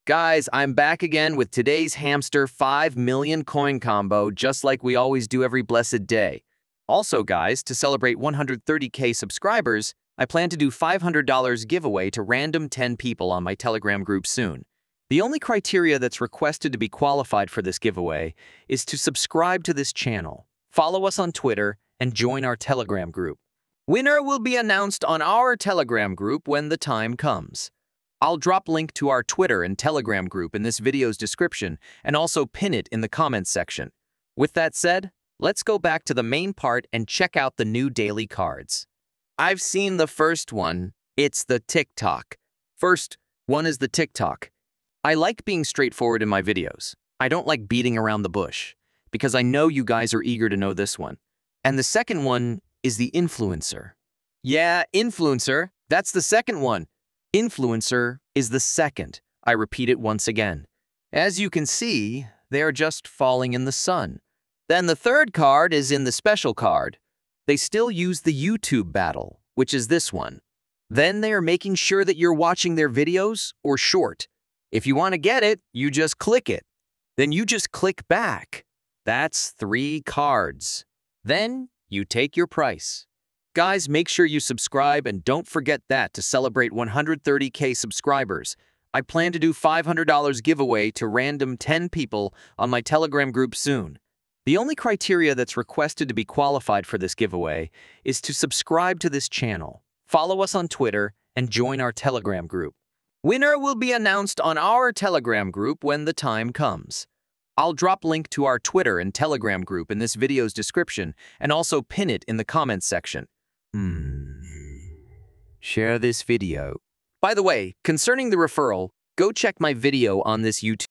Guys, I'm back again with today's hamster 5 million coin combo, just like we always do every blessed day. Also, guys, to celebrate 130K subscribers, I plan to do $500 giveaway to random 10 people on my Telegram group soon. The only criteria that's requested to be qualified for this giveaway is to subscribe to this channel, follow us on Twitter, and join our Telegram group. Winner will be announced on our Telegram group when the time comes. I'll drop link to our Twitter and Telegram group in this video's description and also pin it in the comments section. With that said, let's go back to the main part and check out the new daily cards. I've seen the first one. It's the TikTok. First one is the TikTok. I like being straightforward in my videos. I don't like beating around the bush because I know you guys are eager to know this one. And the second one is the influencer. Yeah, influencer. That's the second one. Influencer is the second. I repeat it once again. As you can see, they are just falling in the sun. Then the third card is in the special card. They still use the YouTube battle, which is this one. Then they are making sure that you're watching their videos or short. If you want to get it, you just click it. Then you just click back. That's 3 cards. Then you take your price. Guys, make sure you subscribe and don't forget that to celebrate 130K subscribers, I plan to do $500 giveaway to random 10 people on my Telegram group soon. The only criteria that's requested to be qualified for this giveaway is to subscribe to this channel, follow us on Twitter, and join our Telegram group. Winner will be announced on our Telegram group when the time comes. I'll drop link to our Twitter and Telegram group in this video's description and also pin it in the comments section. Share this video. By the way, concerning the referral, go check my video on this YouTube.